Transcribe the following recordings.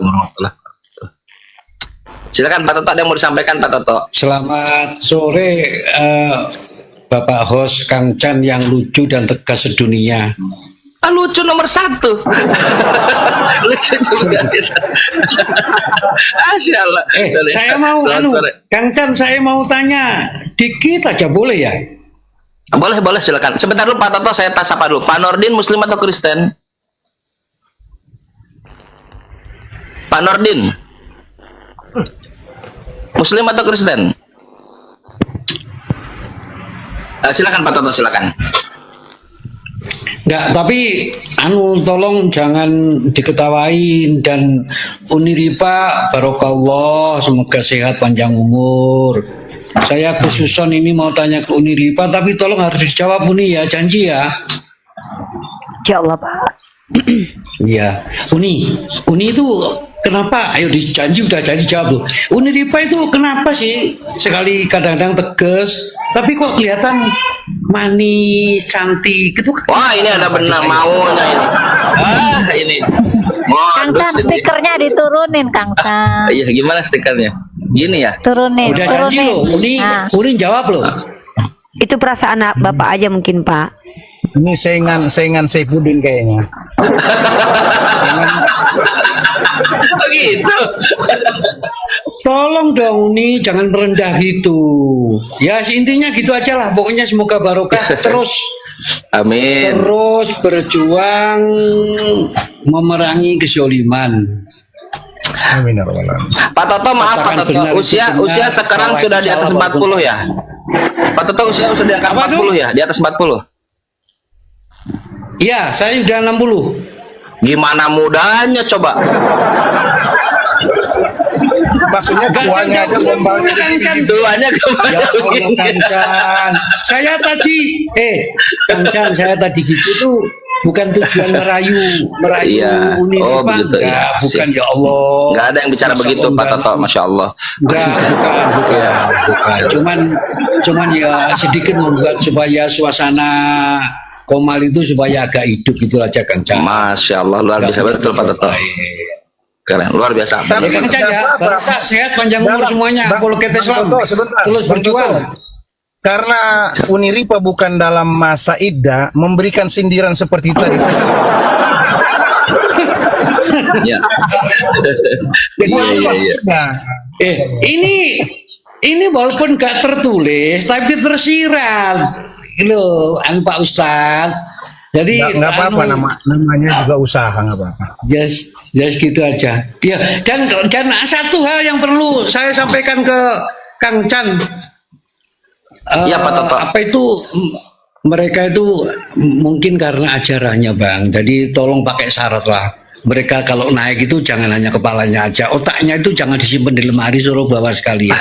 warahmatullahi wabarakatuh. Silakan Pak Toto, ada yang mau disampaikan Pak Toto? Selamat sore Bapak host Kang Chan yang lucu dan tegas sedunia. Lucu nomor 1. Lucu juga. Masya Allah. Saya mau Kang Chan, saya mau tanya dikit aja boleh ya? Boleh silakan. Sebentar dulu Pak Toto, saya sapa dulu. Pak Nordin Muslim atau Kristen? Pak Nordin Muslim atau Kristen? Silakan Pak Toto, silakan. Enggak, tapi tolong jangan diketawain, dan Uniripa barokallah, semoga sehat panjang umur. Saya khususon ini mau tanya ke Uniripa, tapi tolong harus dijawab Uni ya, janji ya. Insya Allah Pak. Iya, Uni itu kenapa? Ayo dijanji, udah janji jawab loh. Uniripa itu kenapa sih sekali kadang-kadang tegas, tapi kok kelihatan manis, cantik gitu? Wah, ini ada benar maunya ini. Kang Chan, stikernya diturunin Kang Chan. Iya, gimana stikernya? Gini ya? Turunin. Udah janji loh, Uni jawab loh. Itu perasaan Bapak aja mungkin Pak. Ini saingan Saifuddin kayaknya. Oh gitu. Tolong dong Uni, jangan merendah gitu. Ya intinya gitu aja lah. Pokoknya semoga barokah terus. Amin. Terus berjuang memerangi kesyoliman. Amin ya rabbal alamin. Pak Toto, maaf Pak Toto, usia sekarang sudah di atas 40 ya? Pak Toto usia sudah di atas 40 ya? Di atas 40? Iya, saya sudah 60. Gimana mudanya coba? Maksudnya tuanya aja kembali Tuanya ya Allah, Kang Chan. Saya tadi Kang Chan, saya tadi gitu tuh bukan tujuan merayu Iya. Uniripa, Begitu, enggak, iya. bukan ya Allah. Nggak ada yang bicara Masya begitu Allah, Pak Toto, Masya Allah. Enggak, bukan. Cuman ya sedikit membuat supaya suasana Komal itu supaya agak hidup, gitu aja Kang Chan. Masya Allah, luar biasa betul Pak Toto. Keren, luar biasa. Ya Kang Chan ya, barokah, sehat, panjang umur semuanya. Kalau kita Islam terus berjuang. Karena Uniripa bukan dalam masa iddah memberikan sindiran seperti tadi. Ya. Ini walaupun gak tertulis tapi tersirat. Loh, Pak Ustadz. Jadi nggak apa-apa, namanya juga usaha, nggak apa-apa. Just gitu aja. Ya, dan satu hal yang perlu saya sampaikan ke Kang Chan. Iya Pak Toto. Apa itu mereka itu mungkin karena ajarannya Bang. Jadi tolong pakai syarat lah. Mereka kalau naik itu jangan hanya kepalanya aja, otaknya itu jangan disimpan di lemari, suruh bawa sekalian.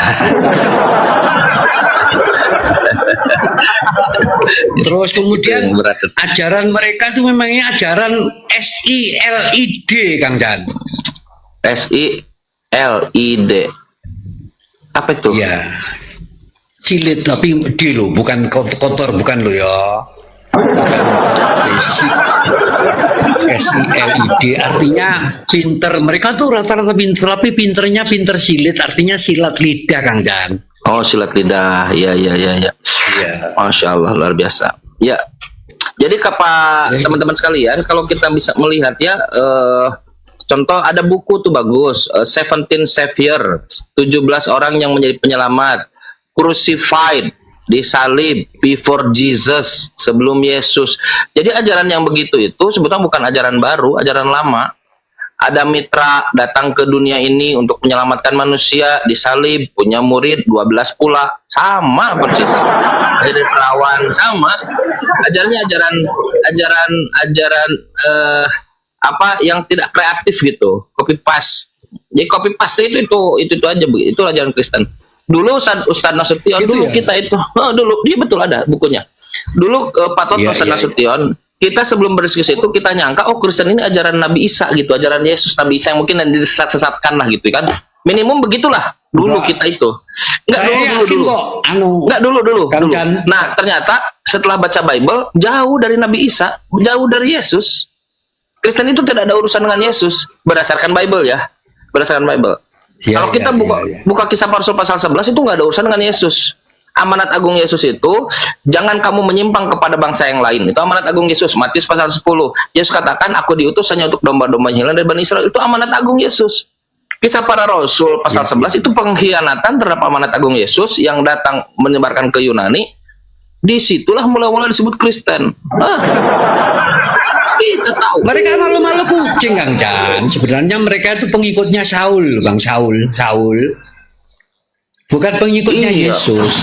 Terus kemudian ajaran mereka itu memangnya ajaran SILID Kang Chan. SILID apa itu? Ya, silit tapi D lo, bukan kotor, bukan lo ya. SILID artinya pinter. Mereka tuh rata-rata pinter, tapi pinternya pinter silit, artinya silat lidah Kang Chan. Oh, silat lidah, ya. Masya Allah, luar biasa. Ya, jadi teman-teman sekalian, kalau kita bisa melihat ya, contoh ada buku tuh bagus, 17 Savior, 17 orang yang menjadi penyelamat, crucified, disalib, before Jesus, sebelum Yesus. Jadi ajaran yang begitu itu sebetulnya bukan ajaran baru, ajaran lama. Ada mitra datang ke dunia ini untuk menyelamatkan manusia, disalib, punya murid 12 pula, sama persis. Jadi perawan sama. Ajarannya ajaran apa yang tidak kreatif gitu, copy paste. Jadi copy paste itu aja, itu ajaran Kristen. Dulu Ustadz Nasution gitu dulu ya? Kita itu dulu dia betul ada bukunya. Dulu Pak Toto Ustadz Nasution, kita sebelum berdiskusi itu kita nyangka Kristen ini ajaran Nabi Isa gitu, ajaran Yesus, Nabi Isa yang mungkin yang disesatkan lah gitu kan. Minimum begitulah dulu kita itu. Enggak dulu. Nah, ternyata setelah baca Bible jauh dari Nabi Isa, jauh dari Yesus. Kristen itu tidak ada urusan dengan Yesus berdasarkan Bible ya. berdasarkan Bible. Ya, Kalau kita buka kisah para rasul pasal 11 itu nggak ada urusan dengan Yesus. Amanat agung Yesus itu, jangan kamu menyimpang kepada bangsa yang lain. Itu amanat agung Yesus. Matius pasal 10. Yesus katakan, aku diutus hanya untuk domba-domba yang hilang dari Bani Israel. Itu amanat agung Yesus. Kisah para rasul pasal 11 itu pengkhianatan terhadap amanat agung Yesus yang datang menyebarkan ke Yunani. Disitulah mula-mula disebut Kristen. Kita tahu. Mereka malu-malu kucing, Kang Chan. Sebenarnya mereka itu pengikutnya Saul, Bang Saul. Bukan pengikutnya Iya. Yesus,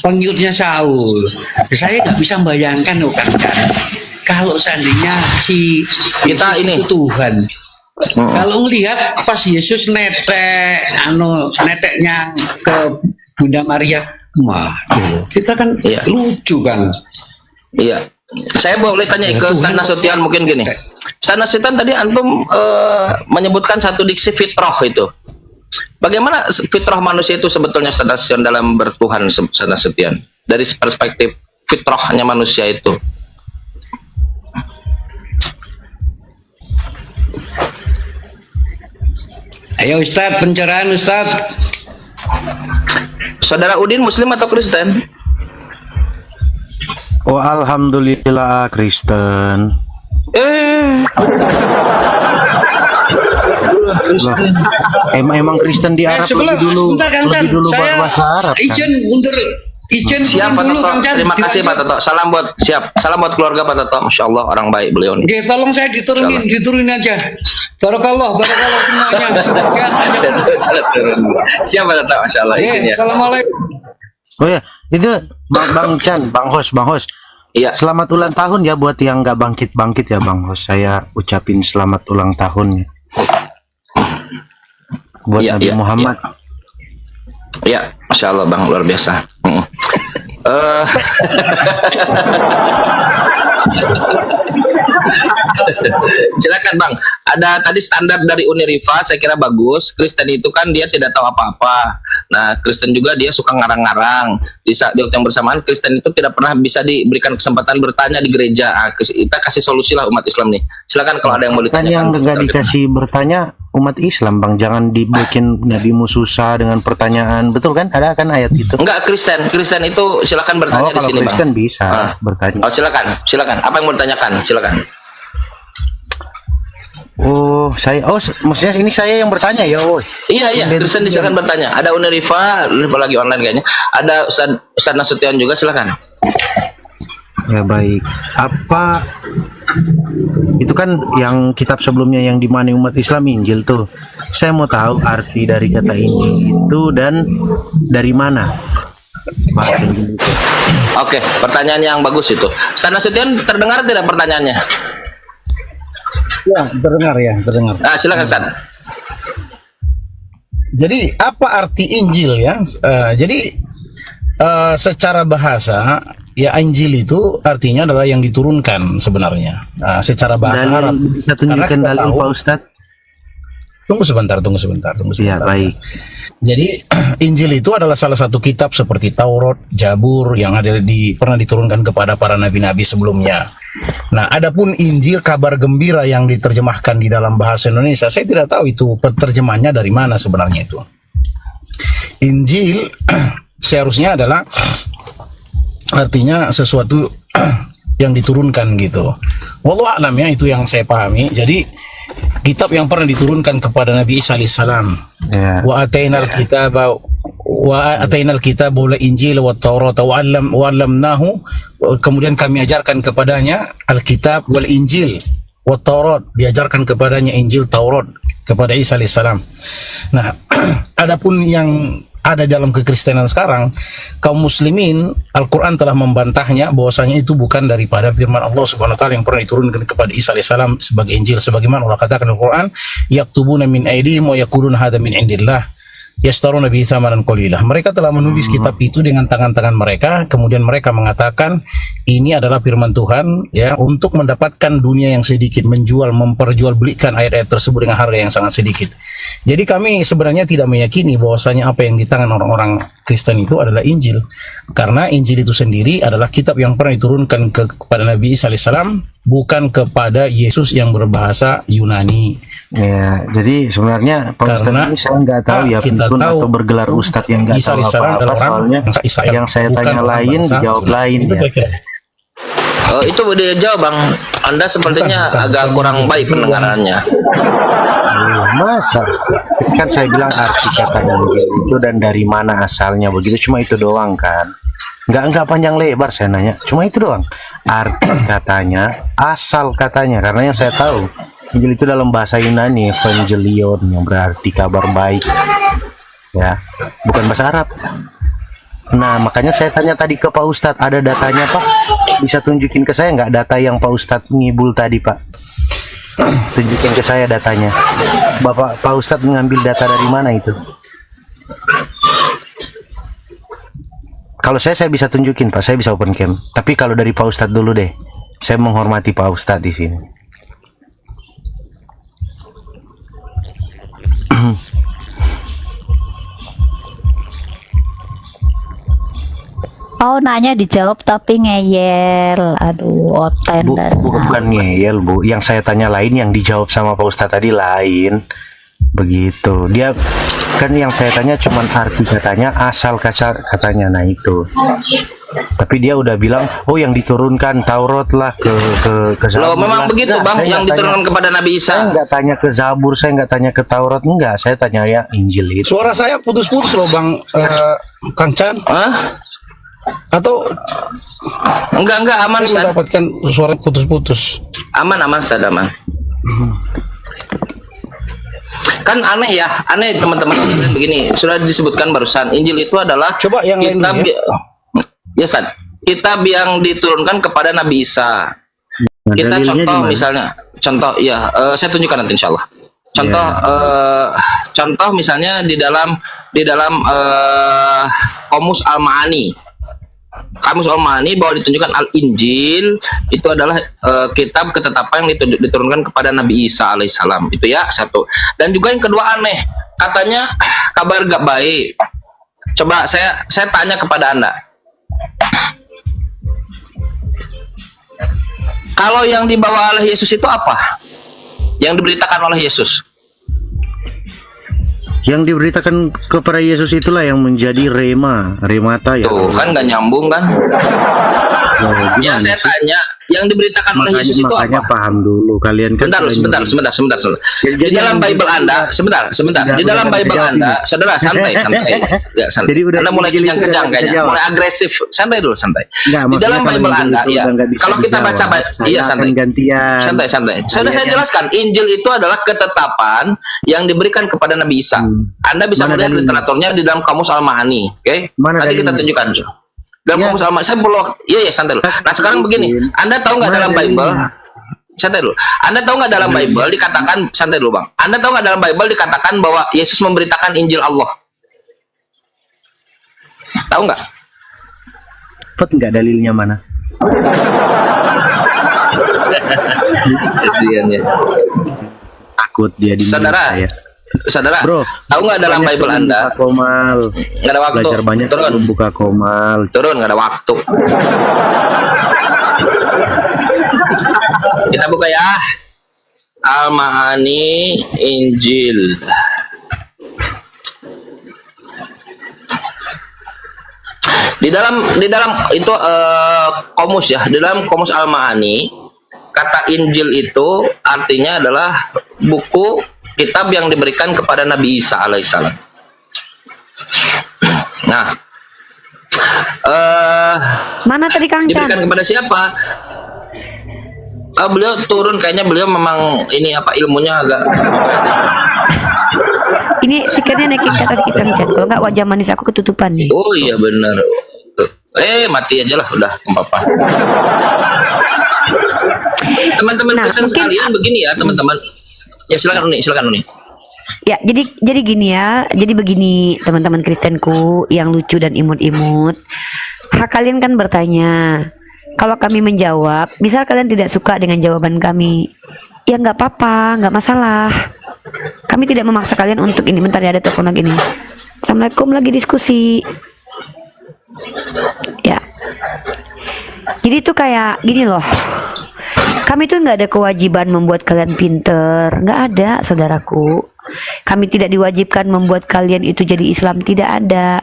pengikutnya Saul. Saya nggak bisa bayangkan loh, Kang Chan. Kalau seandainya si Kita Yesus ini. itu Tuhan. Kalau ngelihat pas Yesus neteknya ke Bunda Maria, kita kan Iya. lucu, Kang. Iya. Saya boleh tanya Ya, ke Tuhan Ustaz Nasution mungkin gini. Ustaz Nasution tadi antum menyebutkan satu diksi fitrah itu. Bagaimana fitrah manusia itu sebetulnya Ustaz Nasution dalam bertuhan Ustaz Nasution? Dari perspektif fitrahnya manusia itu. Ayo Ustadz, pencerahan Ustadz. Saudara Udin Muslim atau Kristen? Oh, alhamdulillah Kristen. Loh, emang Kristen di Arab Sebentar Kang Chan, lebih dulu saya bahasa Arab kan? izin Siap Pak turun dulu Toto. Kang Chan. Terima kasih Pak Toto. Salam buat salam buat keluarga Pak Toto. Masya Allah orang baik beliau nih. Oke, tolong saya diturunin aja. Barakallah semuanya. Siap Pak Toto. Masya Allah. Izin ya. Assalamualaikum. Oh ya, itu Bang Chan, Bang Hos. Iya. Selamat ulang tahun ya buat yang nggak bangkit ya Bang Hos. Saya ucapin selamat ulang tahun ya. Buat Iya, Nabi iya, Muhammad. Ya, Masya Allah Bang, luar biasa. Silakan Bang. Ada tadi standar dari Uniriva, saya kira bagus. Kristen itu kan dia tidak tahu apa-apa. Nah, Kristen juga dia suka ngarang-ngarang. Di waktu yang bersamaan, Kristen itu tidak pernah bisa diberikan kesempatan bertanya di gereja. Kita kasih solusi lah umat Islam nih. Silakan kalau ada yang mau Kan ditanyakan. yang nggak dikasih bertanya umat Islam Bang, jangan dibikin nabimu susah dengan pertanyaan, betul kan? Ada kan ayat itu? Enggak, Kristen itu silakan bertanya di Kalau sini Bang. Kristen bisa bertanya. Oh silakan. Apa yang mau ditanyakan? Silakan. Maksudnya ini saya yang bertanya ya, woi. Iya, Kristen silakan bertanya. Ada Uniriva lagi online kayaknya. Ada Ustaz Nasution juga, silakan. Ya baik. Apa itu kan yang kitab sebelumnya yang dimana umat Islam Injil tuh. Saya mau tahu arti dari kata ini itu dan dari mana. Bahasa Injil itu. Oke, pertanyaan yang bagus itu. Ustaz Nasution terdengar tidak pertanyaannya? Ya, terdengar. Ah, silakan Ustaz. Jadi apa arti Injil ya? Secara bahasa ya Injil itu artinya adalah yang diturunkan sebenarnya. Secara bahasa Arab. Bisa tunjukkan Karena kita dalil tahu- Pak Ustadz? Tunggu sebentar. Ya baik. Jadi Injil itu adalah salah satu kitab seperti Taurat, Jabur yang pernah diturunkan kepada para nabi-nabi sebelumnya. Nah, adapun Injil kabar gembira yang diterjemahkan di dalam bahasa Indonesia, saya tidak tahu itu terjemahnya dari mana sebenarnya itu. Injil seharusnya adalah artinya sesuatu yang diturunkan gitu. Wallahu a'lam ya, itu yang saya pahami. Jadi kitab yang pernah diturunkan kepada Nabi Isa alaihissalam. Ya. Wa atainal kitab wal injil wat taurat wa 'allamnahu, kemudian kami ajarkan kepadanya alkitab wal injil wat taurat, diajarkan kepadanya Injil Taurat kepada Isa alaihissalam. Nah, adapun yang ada dalam kekristenan sekarang, kaum muslimin, Al-Quran telah membantahnya bahwasanya itu bukan daripada firman Allah Subhanahu wa taala yang pernah diturunkan kepada Isa alaihissalam sebagai Injil, sebagaimana Allah katakan Al-Quran, yaktubuna min aydihim wa yaquluna hadza min indillah yastaruna bihi tsamanan qalila. Mereka telah menulis kitab itu dengan tangan-tangan mereka, kemudian mereka mengatakan ini adalah firman Tuhan ya, untuk mendapatkan dunia yang sedikit, memperjualbelikan ayat-ayat tersebut dengan harga yang sangat sedikit. Jadi kami sebenarnya tidak meyakini bahwasanya apa yang di tangan orang-orang Kristen itu adalah Injil, karena Injil itu sendiri adalah kitab yang pernah diturunkan kepada Nabi Isa alaihissalam bukan kepada Yesus yang berbahasa Yunani. Ya, jadi sebenarnya Pak Ustadz Karena ini saya nggak tahu ya kita pikun tahu atau bergelar Ustadz yang nggak Isa tahu alaihissalam apa-apa, adalah orang soalnya bangsa Israel, yang saya bukan tanya orang lain bangsa dijawab Yunani. lain Itu ya. kira-kira. Itu dia jawab Bang. Anda sepertinya agak kurang baik pendengarannya. Masa kan saya bilang arti kata Injil itu dan dari mana asalnya begitu, cuma itu doang kan, nggak panjang lebar saya nanya, cuma itu doang arti katanya, asal katanya, karena yang saya tahu Injil itu dalam bahasa Yunani Evangelion yang berarti kabar baik ya, bukan bahasa Arab. Nah makanya saya tanya tadi ke Pak Ustadz, ada datanya Pak, bisa tunjukin ke saya nggak data yang Pak Ustadz ngibul tadi Pak? Tunjukin ke saya datanya. Pak Ustadz mengambil data dari mana itu? Kalau saya bisa tunjukin Pak, saya bisa open cam. Tapi kalau dari Pak Ustadz dulu deh, saya menghormati Pak Ustadz di sini. Oh, nanya dijawab tapi ngeyel. Aduh, oten dasar. Bukan ngeyel Bu, yang saya tanya lain, yang dijawab sama Pak Ustadz tadi lain. Begitu. Dia kan yang saya tanya cuman arti katanya, asal katanya. Nah itu. Tapi dia udah bilang, oh yang diturunkan Taurat lah ke Loh, Zabur memang lah. begitu Enggak, Bang saya yang nggak diturunkan tanya, kepada Nabi saya Isa. nggak tanya ke Zabur, saya nggak tanya ke Taurat, enggak. Saya tanya ya Injil itu. Suara saya putus-putus loh Bang Kang Chan. Hah? Atau Enggak aman saya Ustaz. mendapatkan suara putus-putus. Aman Ustaz, aman. Kan aneh ya, aneh teman-teman. Begini, sudah disebutkan barusan, Injil itu adalah Coba yang lain kitab dulu ya. ya Ustaz, kitab yang diturunkan kepada Nabi Isa. Nah, Kita dalilnya contoh di mana? misalnya, contoh ya, saya tunjukkan nanti insya Allah. Contoh, contoh misalnya di dalam Qomus Al-Ma'ani. Kamus Al-Ma'ani bahwa ditunjukkan Al-Injil itu adalah kitab ketetapan yang diturunkan kepada Nabi Isa alaihissalam. Itu ya satu. Dan juga yang kedua aneh, katanya kabar gak baik. Coba saya tanya kepada Anda. Kalau yang dibawa oleh Yesus itu apa? Yang diberitakan oleh Yesus. Yang diberitakan kepada Yesus itulah yang menjadi remata ya. Tuh, kan nggak nyambung kan? Loh, Yang gimana saya sih? tanya, yang diberitakan oleh Yesus itu Makanya apa? paham dulu kalian kan. Sebentar. Jadi Di dalam yang Bible Anda, sebentar. Di dalam udah Bible jawab Anda, ini. saudara santai. Ya, santai. Jadi udah Anda mulai Injil itu kejang-kejang udah bisa kayaknya, jawab. mulai agresif. Santai dulu, santai. Nggak, Di dalam maksudnya kalau Bible Injil Anda, itu ya. udah nggak bisa Kalau kita baca, dijawab, saya iya akan santai. gantian. Santai. Saya jelaskan, Injil itu adalah ketetapan yang diberikan kepada Nabi Isa. Anda bisa Mana melihat dalilnya? literaturnya di dalam Kamus Al-Ma'ani, oke? Mana Nanti kita dalilnya? tunjukkan. Dalam Ya. Kamus Al-Ma'ani, saya perlu, iya santai dulu. Nah sekarang begini, Anda tahu nggak Mana dalam Bible? dalilnya? Santai dulu. Anda tahu nggak dalam Bible dikatakan, santai dulu Bang. Anda tahu nggak dalam Bible dikatakan bahwa Yesus memberitakan Injil Allah? Tahu nggak? Dapat nggak dalilnya mana? Kasihan ya. Takut dia di Saudara, saya. saudara, Bro, tahu nggak dalam banyak Bible sebelum Anda? buka Komal. Nggak ada waktu. Belajar banyak Turun, sebelum buka Komal. turun, nggak ada waktu. Kita buka ya. Al-Ma'ani Injil. Di dalam itu komus ya, di dalam Komus Al-Ma'ani, kata Injil itu artinya adalah buku kitab yang diberikan kepada Nabi Isa alaihissalam. Nah, Mana tadi Kang Chan? diberikan kepada siapa? Beliau turun, kayaknya beliau memang ini apa ilmunya agak. Ini stikernya naikin ke atas kita Kang Chan. Kalau nggak wajah manis aku ketutupan nih. Oh iya benar. Mati aja lah udah apa. Teman-teman Nah, Kristen mungkin- sekalian begini ya teman-teman. Ya silakan Uni. Ya, jadi gini ya. Jadi begini teman-teman Kristenku yang lucu dan imut-imut. Hak kalian kan bertanya. Kalau kami menjawab, misal kalian tidak suka dengan jawaban kami, ya nggak apa-apa, nggak masalah. Kami tidak memaksa kalian untuk ini. Bentar ya, ada telepon lagi nih. Assalamualaikum, lagi diskusi. Ya. Jadi itu kayak gini loh. Kami tuh nggak ada kewajiban membuat kalian pinter, nggak ada, saudaraku. Kami tidak diwajibkan membuat kalian itu jadi Islam, tidak ada.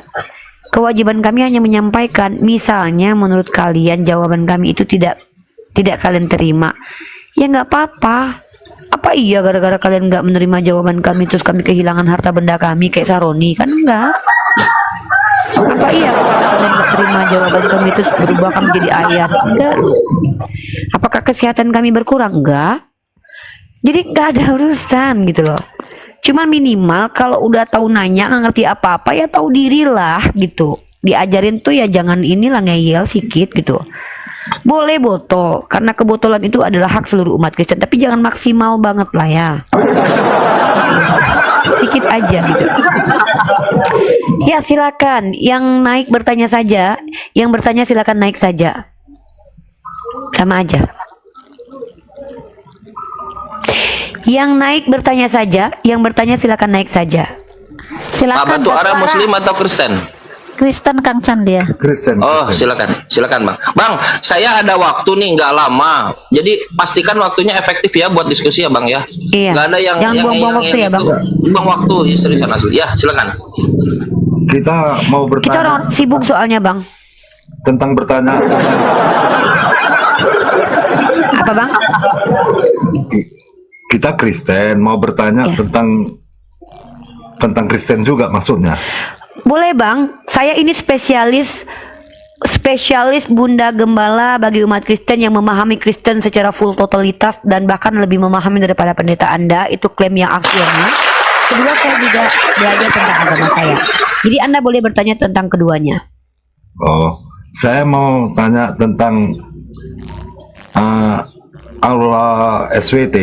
Kewajiban kami hanya menyampaikan. Misalnya menurut kalian jawaban kami itu tidak kalian terima, ya nggak apa-apa. Apa iya gara-gara kalian nggak menerima jawaban kami terus kami kehilangan harta benda kami kayak Saroni? Kan enggak. Apa iya kalau kalian nggak terima jawaban kami terus berubah kami jadi ayat? Enggak. Apakah kesehatan kami berkurang? Enggak. Jadi nggak ada urusan gitu loh. Cuman minimal kalau udah tahu nanya nggak ngerti apa-apa ya tahu diri lah gitu. Diajarin tuh ya jangan inilah ngeyel sikit gitu. Boleh botol karena kebotolan itu adalah hak seluruh umat Kristen, tapi jangan maksimal banget lah ya. Sikit aja gitu. Ya silakan yang naik bertanya saja, yang bertanya silakan naik saja. Sama aja. Yang naik bertanya saja, yang bertanya silakan naik saja. Silakan. Batu Kak Ara Suara. Muslim atau Kristen? Kristen Kang Chan dia. Kristen. Oh, Kristen. silakan Bang. Bang, saya ada waktu nih, nggak lama. Jadi pastikan waktunya efektif ya buat diskusi ya Bang ya. Iya. Nggak ada yang Jangan buang-buang waktu ya, Bang. Buang waktu, ya, seriusan asli. Ya, silakan. Kita mau Kita bertanya orang sibuk soalnya Bang. tentang bertanya. Apa Bang? Kita Kristen mau bertanya Ya. tentang Kristen juga maksudnya. Boleh Bang, saya ini spesialis Bunda Gembala bagi umat Kristen yang memahami Kristen secara full totalitas dan bahkan lebih memahami daripada pendeta Anda. Itu klaim yang aksionnya. Kedua, saya juga belajar tentang agama saya. Jadi Anda boleh bertanya tentang keduanya. Oh, saya mau tanya tentang Allah SWT.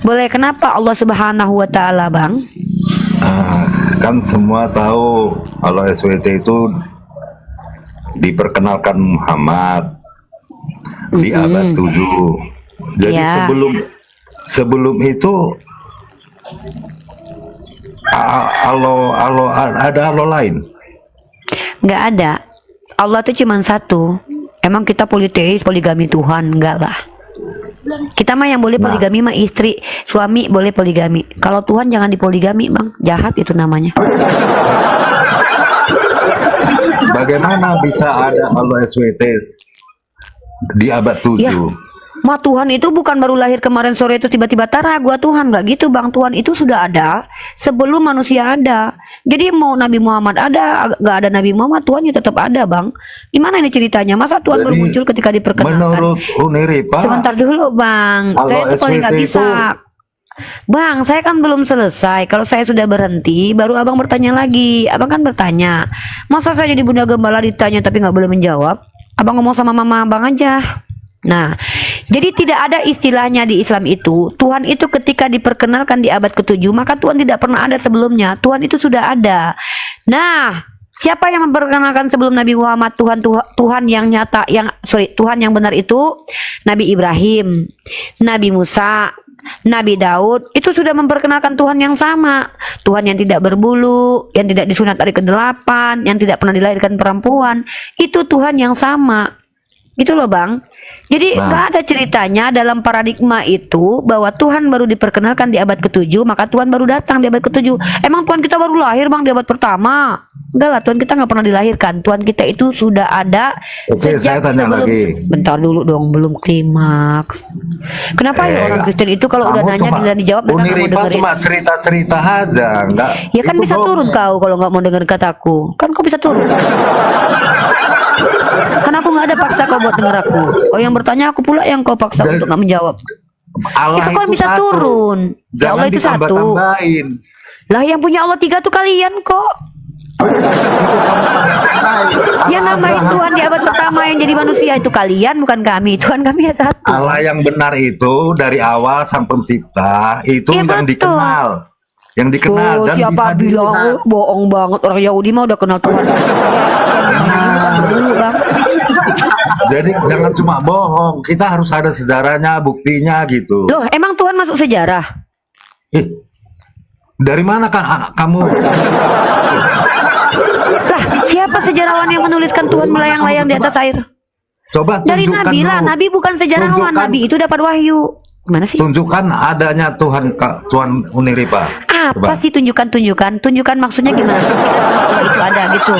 Boleh, kenapa Allah Subhanahu wa Ta'ala Bang? Kan semua tahu Allah SWT itu diperkenalkan Muhammad di abad 7. Jadi Ya. sebelum itu ada Allah lain. Nggak ada. Allah itu cuma satu. Emang kita politeis, poligami Tuhan? Enggak lah. Kita mah yang boleh poligami mah istri, suami boleh poligami. Kalau Tuhan jangan dipoligami Bang, jahat itu namanya. Bagaimana bisa ada Allah SWT di abad 7? Ya. Mah Tuhan itu bukan baru lahir kemarin sore itu tiba-tiba tara gua Tuhan, nggak gitu Bang. Tuhan itu sudah ada sebelum manusia ada. Jadi mau Nabi Muhammad ada, nggak ada Nabi Muhammad, Tuhan ya tetap ada Bang. Gimana ini ceritanya? Masa Tuhan Jadi, baru muncul ketika diperkenalkan? menurut Uniripa, Sebentar dulu Bang, Allah saya tuh paling nggak SWT bisa. Bang, saya kan belum selesai. Kalau saya sudah berhenti, baru abang bertanya lagi. Abang kan bertanya, masa saya jadi Bunda Gembala ditanya tapi nggak boleh menjawab? Abang ngomong sama mama abang aja. Nah, jadi tidak ada istilahnya di Islam itu. Tuhan itu ketika diperkenalkan di abad ke-7, maka Tuhan tidak pernah ada sebelumnya. Tuhan itu sudah ada. Nah, siapa yang memperkenalkan sebelum Nabi Muhammad Tuhan yang nyata, Tuhan yang benar itu? Nabi Ibrahim, Nabi Musa, Nabi Daud itu sudah memperkenalkan Tuhan yang sama. Tuhan yang tidak berbulu, yang tidak disunat hari ke-8, yang tidak pernah dilahirkan perempuan. Itu Tuhan yang sama. Gitu loh Bang. Jadi nggak ada ceritanya dalam paradigma itu bahwa Tuhan baru diperkenalkan di abad ke-7, maka Tuhan baru datang di abad ke-7. Emang Tuhan kita baru lahir Bang di abad pertama? Enggak lah, Tuhan kita nggak pernah dilahirkan. Tuhan kita itu sudah ada. Oke, saya tanya lagi. Bentar dulu dong, belum klimaks. Kenapa ya orang Kristen itu kalau udah nanya dan dijawab dengan nggak mau Uniripa dengerin? cuma cerita-cerita aja, enggak. Ya kan itu bisa bohong. turun kau kalau nggak mau dengar kataku. Kan kau bisa turun. Kan aku nggak ada paksa kau buat denger aku. Kau yang bertanya, aku pula yang kau paksa Dan- untuk nggak menjawab. Allah Itu kan bisa satu. turun. Ya Jangan Allah itu satu. ditambah-tambahin. Lah yang punya Allah 3 tuh kalian kok. Itu kamu tambah-tambahin. Yang Allah namanya Abraham. Tuhan di abad pertama yang jadi manusia itu kalian, bukan kami. Tuhan kami ya satu. Allah yang benar itu dari awal sang pencipta itu Iya, yang betul. dikenal. Yang dikenal Tuh, dan siapa bisa bilang dilihat. bohong banget, orang Yahudi mah udah kenal Tuhan. Dulu, Bang. Jadi jangan cuma bohong, kita harus ada sejarahnya, buktinya gitu. Loh, emang Tuhan masuk sejarah? Dari mana kan kamu? Lah, siapa sejarawan yang menuliskan Tuhan melayang-layang di atas air? Coba Dari tunjukkan Nabi lah, dulu. Nabi bukan sejarawan, Tunjukkan. Nabi itu dapat wahyu. Gimana sih? Tunjukkan adanya Tuhan Uniripa. Apa sih tunjukkan maksudnya gimana? Buktikan bahwa itu ada gitu.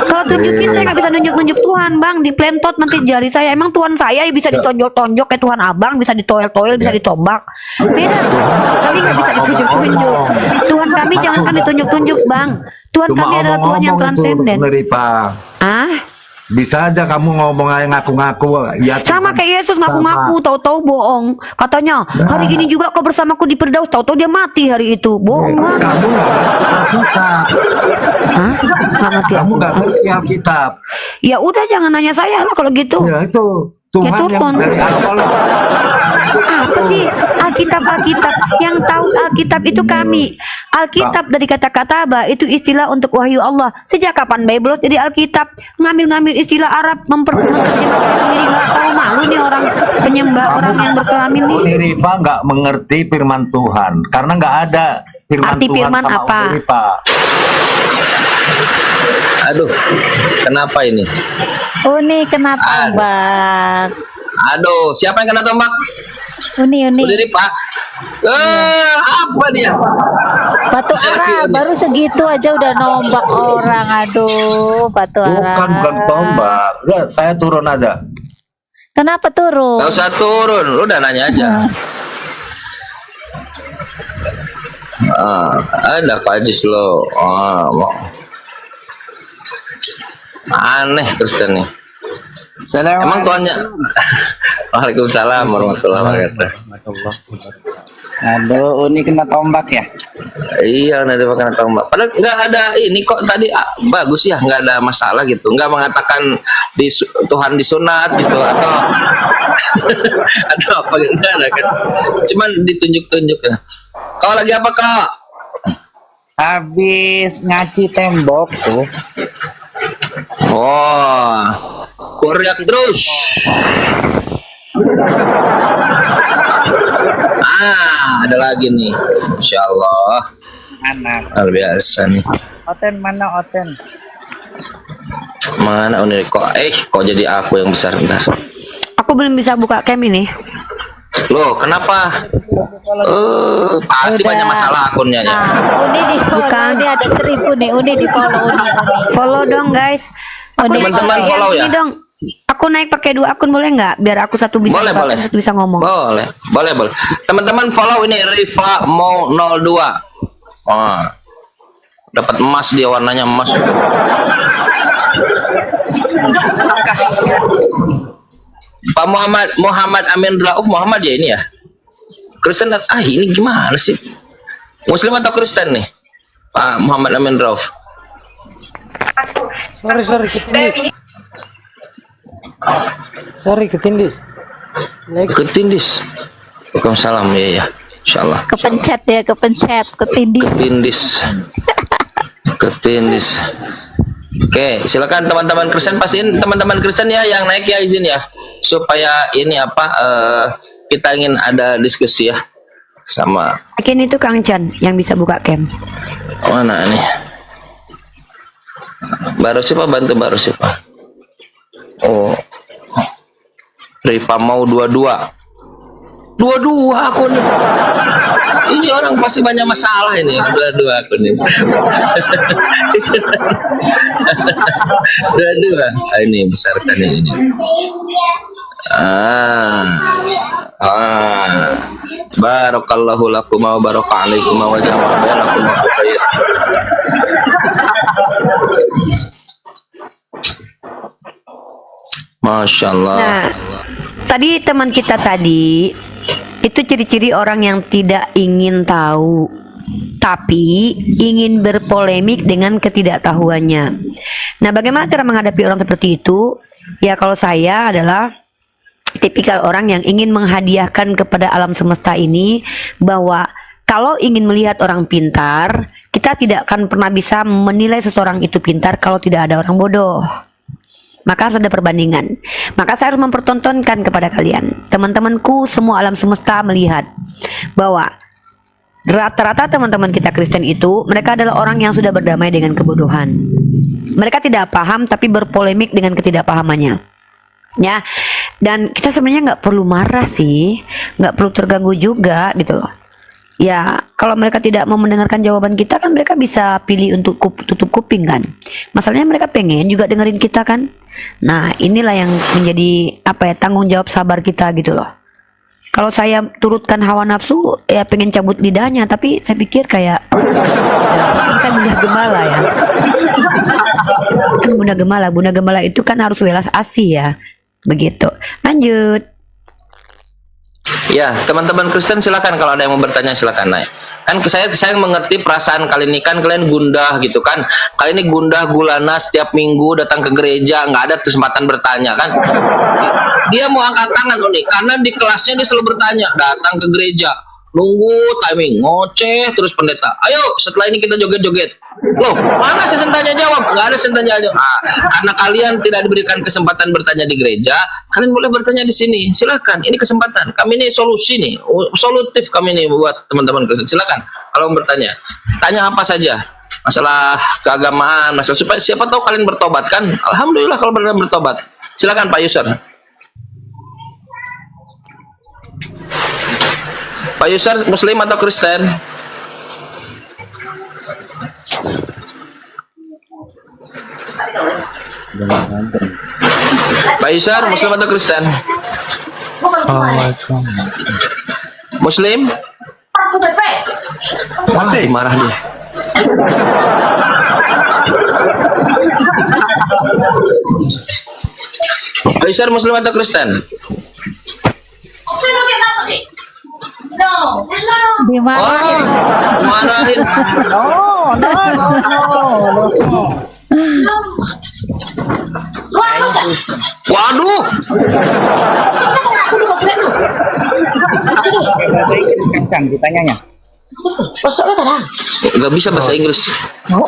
Kalau tunjukin saya nggak bisa nunjuk Tuhan, Bang. Diplentot nanti jari saya. Emang Tuhan saya bisa ditonjok-tonjok kayak Tuhan Abang, bisa ditoel-toel, bisa ditombak. Beda. Kami nggak bisa ditunjuk-tunjuk. Tuhan kami jangankan ditunjuk-tunjuk, Bang. Tuhan Cuma kami adalah Tuhan yang omong-omong itu transenden. Uniripa. Ah, Bisa aja kamu ngomong aja ngaku-ngaku. Ya, sama Tuhan. kayak Yesus ngaku-ngaku, tahu-tahu bohong. Katanya hari ini juga kau bersamaku di Firdaus, tahu-tahu dia mati hari itu. Bohong banget. Kamu nggak ngerti Alkitab. Hah? Nggak ngerti Kamu aku. nggak ngerti Alkitab. Ya udah jangan nanya saya lah kalau gitu. Ya itu Tuhan yang turun. dari awal. Apa sih Alkitab yang tahu Alkitab itu kami. Alkitab dari kata-kata apa itu istilah untuk wahyu Allah. Sejak kapan Bible jadi Alkitab? Ngambil-ngambil istilah Arab menerjemahkannya sendiri, nggak tahu. Malu nih orang penyembah, orang yang berkelamin nih. Uniripa nggak mengerti firman Tuhan karena nggak ada firman Arti Tuhan firman sama apa? Uniripa. Aduh, kenapa ini? Uni kena tombak. Aduh, siapa yang kena tombak? Uni. Uniripa. Apa dia? Batu ara baru segitu aja udah nombak orang. Aduh, batu ara. Bukan tombak. Udah, saya turun aja. Kenapa turun? Gak usah turun, lu udah nanya aja. Ada pajis lo. Aneh Kristen nih. Emang Tuhannya. Waalaikumsalam warahmatullahi wabarakatuh. Aduh, Uni kena tombak ya? Iya, nanti kena tombak. Padahal nggak ada ini kok tadi bagus ya, nggak ada masalah gitu. Nggak mengatakan Tuhan disunat gitu atau atau apa gitu. Nggak ada kan. Cuman ditunjuk-tunjuk ya. Kau lagi apa kak? Habis ngaci tembok tuh. Oh, korek terus. Ada lagi nih, Insya Allah. Anak. Luar biasa nih. Oten mana Oten? Mana Unir kok jadi aku yang besar bentar. Aku belum bisa buka cam ini. Loh, kenapa? Pasti banyak masalah akunnya ya. Uni di follow. Bukan. Ini ada 1000 nih. Uni di follow. Uni. Follow dong guys. Aku Teman-teman pakai follow yang ya. ini dong. Aku naik pakai 2 akun boleh nggak? Biar aku satu bisa Boleh, buka, boleh. satu bisa ngomong. Boleh. Teman-teman follow ini Rifa Mau 02. Dapat emas dia, warnanya emas itu. Pak Muhammad Amin Rauf Muhammad ya ini ya. Kristen ini gimana sih? Muslim atau Kristen nih? Pak Muhammad Amin Rauf. Ketindis. Ketindis. Waalaikumsalam ya. Insyaallah. Kepencet ya, ketindis. Ketindis. Oke, silakan teman-teman Kristen, pastiin teman-teman Kristen ya yang naik ya, izin ya, supaya ini kita ingin ada diskusi ya sama. Akhirnya itu Kang Chan yang bisa buka cam. Mana nih? Baru siapa, bantu baru siapa? Oh, Rifa Mau 22 aku nih. Ini orang pasti banyak masalah ini. 22 aku nih. 22. Ini besarkan ini. Barakallahu lakum wa baraka alaikum wa jama'a bainakum wa khair. Masya Allah. Nah, tadi teman kita tadi itu ciri-ciri orang yang tidak ingin tahu tapi ingin berpolemik dengan ketidaktahuannya. Nah, bagaimana cara menghadapi orang seperti itu? Ya, kalau saya adalah tipikal orang yang ingin menghadiahkan kepada alam semesta ini bahwa kalau ingin melihat orang pintar, kita tidak akan pernah bisa menilai seseorang itu pintar kalau tidak ada orang bodoh. Maka harus ada perbandingan. Maka saya harus mempertontonkan kepada kalian, teman-temanku, semua alam semesta melihat bahwa rata-rata teman-teman kita Kristen itu mereka adalah orang yang sudah berdamai dengan kebodohan. Mereka tidak paham tapi berpolemik dengan ketidakpahamannya. Ya, dan kita sebenarnya nggak perlu marah sih, nggak perlu terganggu juga gitu loh. Ya, kalau mereka tidak mau mendengarkan jawaban kita kan mereka bisa pilih untuk tutup kuping kan. Masalahnya mereka pengen juga dengerin kita kan. Nah, inilah yang menjadi apa ya, tanggung jawab sabar kita gitu loh. Kalau saya turutkan hawa nafsu, ya pengen cabut lidahnya, tapi saya pikir kayak saya bunda gembala ya. Kan bunda gembala itu kan harus welas asih ya. Begitu. Lanjut. Ya, teman-teman Kristen silakan kalau ada yang mau bertanya silakan naik. Kan saya mengerti perasaan kalian ini, kan kalian gundah gitu kan. Kalian ini gundah gulana setiap minggu datang ke gereja, nggak ada kesempatan bertanya kan. Dia mau angkat tangan nih karena di kelasnya dia selalu bertanya, datang ke gereja, nunggu timing, ngoceh terus pendeta. Ayo setelah ini kita joget-joget. Loh, mana sesen tanya jawab? Nggak ada sesen tanya jawab. Nah, karena kalian tidak diberikan kesempatan bertanya di gereja, kalian boleh bertanya di sini. Silakan, ini kesempatan. Kami ini solusi nih, solutif kami nih buat teman-teman Kristen. Silakan kalau mau bertanya. Tanya apa saja. Masalah keagamaan, masalah supaya siapa tahu kalian bertobat kan? Alhamdulillah kalau benar bertobat. Silakan Pak Yusar. Pak Yusar Muslim atau Kristen? Pak Yusar Muslim atau Kristen? Assalamualaikum. Muslim? Mati marah dia. Pak Yusar Muslim atau Kristen? Dimarahin. Marahin. Waduh. Bahasa Inggris kan ditanyanya. Gak bisa bahasa Inggris. How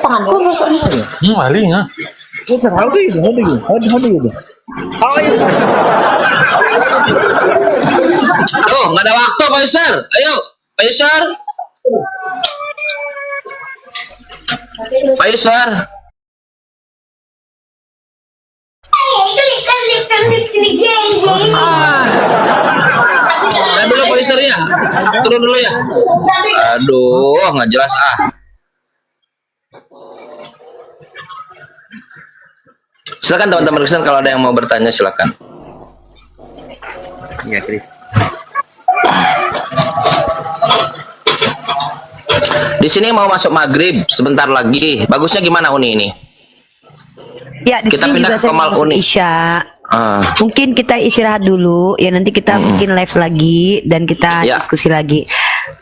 do you do? Oh, nggak ada waktu Pak Yusar. Ayo, Pak Yusar. Pak Yusar. Nah, dulu Pak Yusar ya. Turun dulu ya. Aduh, nggak jelas ah. Silakan teman-teman Kristen kalau ada yang mau bertanya silakan. Iya, Chris. Di sini mau masuk maghrib sebentar lagi. Bagusnya gimana Uni ini? Ya, di Kita sini pindah juga ke saya Mal mau Uni. Isya. Ah, Mungkin kita istirahat dulu ya, nanti kita bikin live lagi dan kita Ya. diskusi lagi.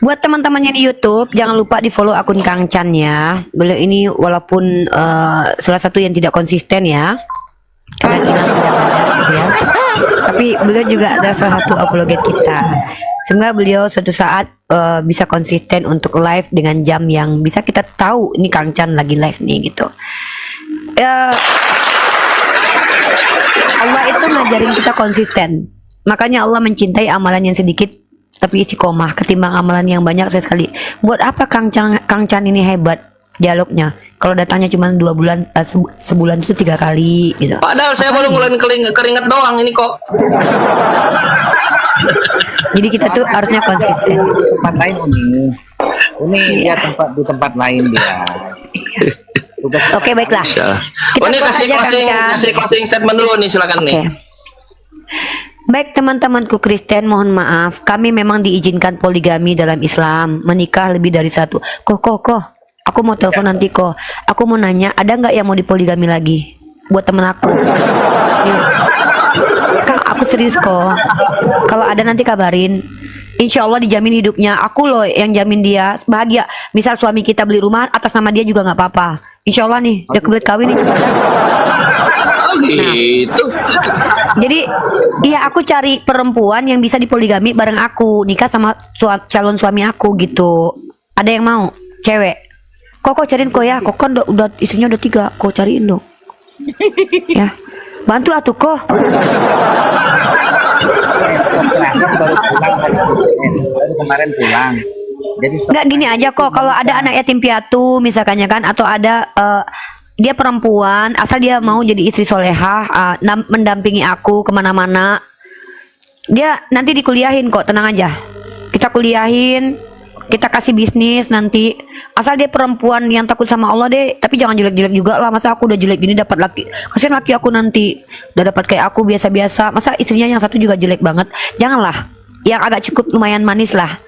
Buat teman-temannya di YouTube, jangan lupa di follow akun Kang Chan ya. Beliau ini walaupun salah satu yang tidak konsisten ya, karena hilang kadang-kadang gitu ya. Tapi beliau juga adalah salah satu apologet kita. Semoga beliau suatu saat bisa konsisten untuk live dengan jam yang bisa kita tahu ini Kang Chan lagi live nih gitu. Allah itu ngajarin kita konsisten. Makanya Allah mencintai amalan yang sedikit tapi istiqomah ketimbang amalan yang banyak sekali. Buat apa Kang Chan ini hebat dialognya? Kalau datangnya cuma 2 bulan, sebulan itu 3 kali gitu. padahal saya baru ngeluarin keringat doang ini kok. Jadi kita tuh harusnya konsisten. Tempat lain Uni dia di tempat lain dia. Oke, baiklah. Kita Uni close aja, Kang Chan. kasih closing statement dulu nih silakan nih. Oke. Baik teman-temanku Kristen, mohon maaf, kami memang diizinkan poligami dalam Islam, menikah lebih dari 1. Kok, aku mau telepon nanti kok. Aku mau nanya, ada nggak yang mau dipoligami lagi? Buat temen aku. Serius. Kang, aku serius kok. Kalau ada nanti kabarin. Insya Allah dijamin hidupnya. Aku loh yang jamin dia bahagia. Misal suami kita beli rumah atas nama dia juga nggak apa-apa. Insya Allah nih, udah kebelet kawin nih cepetan. Oh gitu. Jadi iya aku cari perempuan yang bisa dipoligami bareng aku, nikah sama calon suami aku gitu. Ada yang mau? Cewek. Kok cariin kok ya. Kok kan udah istrinya udah 3. Kok cariin dong. Ya. Bantu atuh kok. Baru kemarin pulang. Jadi Nggak gini aja kok. Kalau ada anak yatim piatu misalkannya kan, atau ada dia perempuan, asal dia mau jadi istri solehah, mendampingi aku kemana-mana. Dia nanti dikuliahin kok, tenang aja. Kita kuliahin, kita kasih bisnis nanti. Asal dia perempuan yang takut sama Allah deh. Tapi jangan jelek-jelek juga lah. Masa aku udah jelek gini dapat laki. Kasian laki aku nanti udah dapat kayak aku biasa-biasa. Masa istrinya yang satu juga jelek banget. Janganlah. Yang agak cukup lumayan manis lah.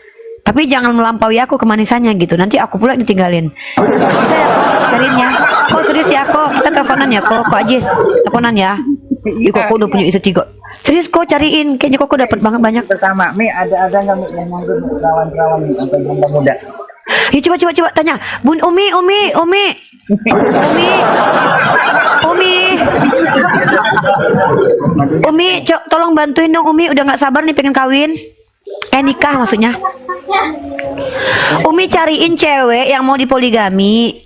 Tapi jangan melampaui aku kemanisannya gitu. Nanti aku pula ditinggalin. Bisa ya kok cariin ya. Kok serius ya kok. Kita teleponan ya kok. Kok Ajis teleponan ya. Ih, kok udah punya istri 3. Serius kok cariin. Kayaknya kok dapat banget banyak. Pertama, Mi ada nggak Mi yang nganggur perawan-perawan atau janda muda? Ya coba tanya. Bun Umi. Umi, tolong bantuin dong Umi. Udah nggak sabar nih pengen kawin. Nikah maksudnya. Umi cariin cewek yang mau dipoligami.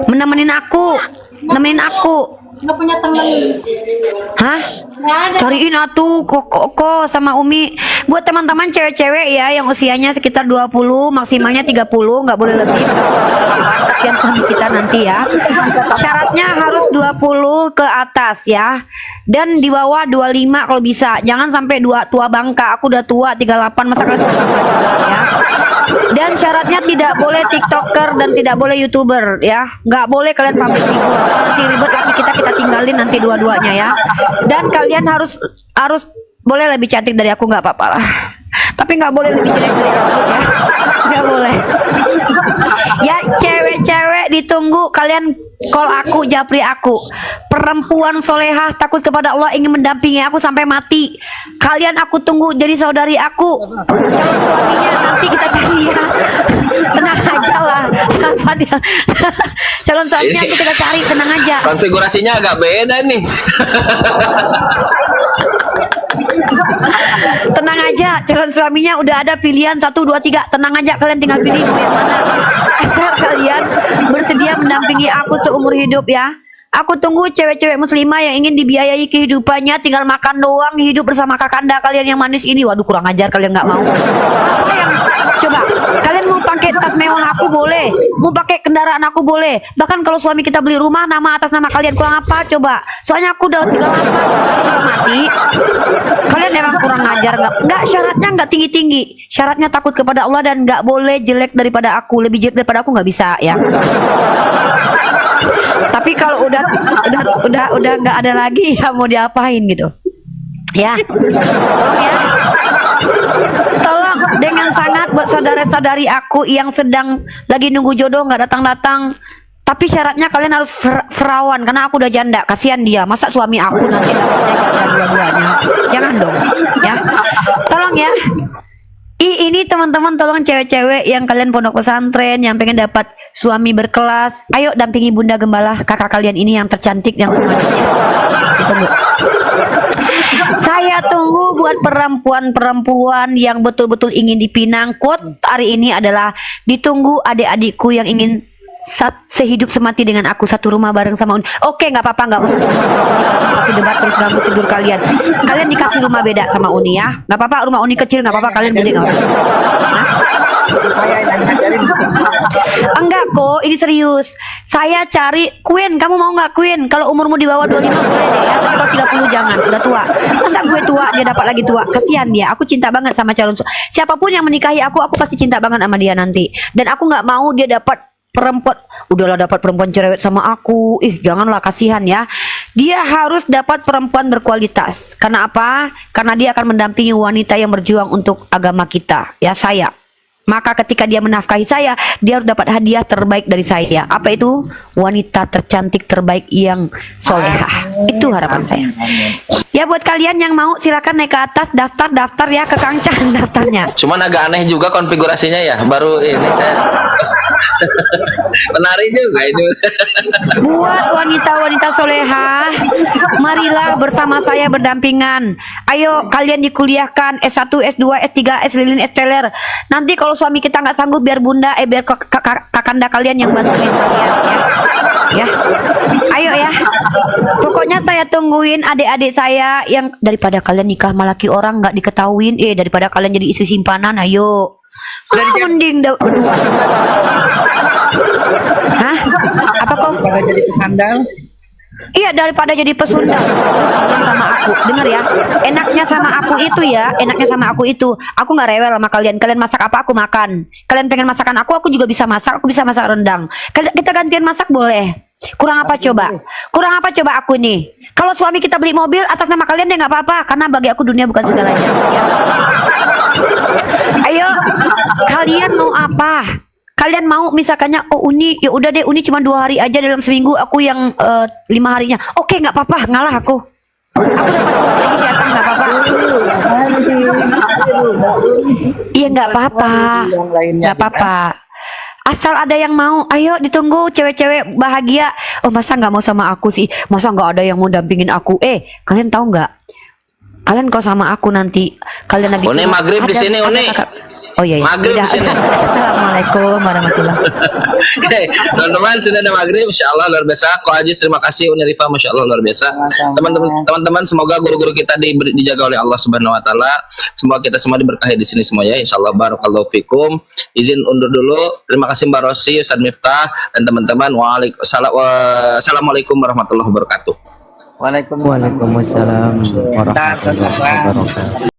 Nemenin aku. Nggak punya temen. Hah? Cariin atuh kok sama Umi. Buat teman-teman cewek-cewek ya yang usianya sekitar 20, maksimalnya 30, nggak boleh lebih. Kasihan suami kita nanti ya. Syaratnya harus 20 ke atas ya. Dan di bawah 25 kalau bisa. Jangan sampai tua bangka. Aku udah tua 38, masa kalian tua bangka juga ya. Dan syaratnya tidak boleh TikToker dan tidak boleh YouTuber ya. Nggak boleh kalian public figure. Nanti ribet lagi kita tinggalin nanti dua-duanya ya. Dan kalian harus boleh lebih cantik dari aku, nggak apa-apa lah. Tapi nggak boleh lebih jelek dari aku ya. Nggak boleh. Ya cewek-cewek ditunggu, kalian call aku, japri aku. Perempuan solehah takut kepada Allah ingin mendampingi aku sampai mati. Kalian aku tunggu jadi saudari aku. Calon suaminya nanti kita cari ya. Tenang aja lah. Calon suaminya nanti kita cari, tenang aja. Konfigurasinya agak beda nih. Tenang aja, calon suaminya udah ada pilihan 1, 2, 3. Tenang aja, kalian tinggal pilih mau yang mana. Asal kalian bersedia mendampingi aku seumur hidup ya. Aku tunggu cewek-cewek muslimah yang ingin dibiayai kehidupannya, tinggal makan doang, hidup bersama kakanda kalian yang manis ini. Waduh, kurang ajar, kalian nggak mau. Apa yang coba? Kalian mau pakai tas mewah aku boleh, mau pakai kendaraan aku boleh. Bahkan kalau suami kita beli rumah nama atas nama kalian, kurang apa coba? Soalnya aku udah 38 mati. Kalian emang kurang ajar, nggak syaratnya nggak tinggi-tinggi. Syaratnya takut kepada Allah dan nggak boleh jelek daripada aku. Lebih jelek daripada aku nggak bisa ya. Tapi kalau udah nggak ada lagi ya mau diapain gitu ya. Tolong ya, tolong dengan sangat buat saudara-saudari aku yang sedang lagi nunggu jodoh nggak datang-datang. Tapi syaratnya kalian harus perawan karena aku udah janda, kasihan dia. Masa suami aku nanti dapatnya janda dua-duanya? Jangan dong ya. Tolong ya. Ini teman-teman, tolong cewek-cewek yang kalian pondok pesantren yang pengen dapat suami berkelas, ayo dampingi Bunda Gembala, kakak kalian ini yang tercantik, yang termanis ya. Ditunggu. Saya tunggu buat perempuan-perempuan yang betul-betul ingin dipinang. Quote hari ini adalah ditunggu adik-adikku yang ingin sehidup semati dengan aku, satu rumah bareng sama Uni. Oke, nggak apa-apa, nggak usah kasih debat terus ganggu tidur kalian. Kalian dikasih rumah beda sama Uni ya, nggak apa-apa. Rumah Uni kecil nggak apa-apa, kalian gede nggak apa-apa. Saya yang ngajarin. Enggak kok, ini serius. Saya cari Queen, kamu mau nggak Queen? Kalau umurmu di bawah 25 boleh deh ya, kalau 30 jangan, udah tua. Masa gue tua dia dapat lagi tua? Kasihan dia. Aku cinta banget sama calon siapapun yang menikahi aku pasti cinta banget sama dia nanti. Dan aku nggak mau dia dapat perempuan, udahlah dapat perempuan cerewet sama aku, janganlah, kasihan ya. Dia harus dapat perempuan berkualitas. Karena apa? Karena dia akan mendampingi wanita yang berjuang untuk agama kita, ya saya. Maka ketika dia menafkahi saya, dia harus dapat hadiah terbaik dari saya. Apa itu? Wanita tercantik terbaik yang solehah. Itu harapan saya. Ya buat kalian yang mau silakan naik ke atas, daftar ya ke Kang Chan daftarnya. Cuman agak aneh juga konfigurasinya ya. Baru ini saya menarik juga ini. Buat wanita-wanita solehah, marilah bersama saya berdampingan. Ayo kalian dikuliahkan S1, S2, S3, S lilin, S teler. Nanti kalau suami kita nggak sanggup, biar bunda, biar kakanda kalian yang bantuin kalian ya. Ayo ya. Pokoknya saya tungguin adik-adik saya yang daripada kalian nikah sama laki orang nggak diketahuin, daripada kalian jadi istri simpanan, ayo. Mending berdua. Hah? Apa kok? daripada jadi pesandal. Iya, daripada jadi pesundal. Kalian sama aku, dengar ya. Enaknya sama aku itu ya, enaknya sama aku itu, aku nggak rewel sama kalian. Kalian masak apa aku makan. Kalian pengen masakan aku juga bisa masak. Aku bisa masak rendang. Kita gantian masak boleh. Kurang apa coba? Kurang apa coba aku nih? Kalau suami kita beli mobil atas nama kalian ya nggak apa-apa, karena bagi aku dunia bukan segalanya. Ya. Ayo, kalian mau apa? Kalian mau misalkannya, oh Uni, ya udah deh Uni cuma 2 hari aja dalam seminggu, aku yang 5 harinya. Oke, nggak apa-apa, ngalah aku. Aku dapat 2 hari lagi jatah, nggak apa-apa. Iya nggak apa-apa, nggak apa-apa. Asal ada yang mau, ayo ditunggu cewek-cewek bahagia. Oh masa nggak mau sama aku sih? Masa nggak ada yang mau dampingin aku? Kalian tahu nggak? Kalian kalau sama aku nanti kalian lagi. Une maghrib di sini, Une. Oh iya, iya. Maghrib di sini. Assalamualaikum warahmatullahi wabarakatuh. Oke, teman-teman sudah ada maghrib, insya Allah luar biasa. Ko Aziz terima kasih, Uni Rifa, masya Allah luar biasa. Teman-teman semoga guru-guru kita dijaga oleh Allah Subhanahu Wa Taala. Semoga kita semua diberkahi di sini semua ya, insya Allah. Barakallahu fikum. Izin undur dulu. Terima kasih Mbak Rosi, Ustaz Miftah dan teman-teman. Wassalamualaikum warahmatullahi wabarakatuh. Waalaikumsalam warahmatullahi wabarakatuh.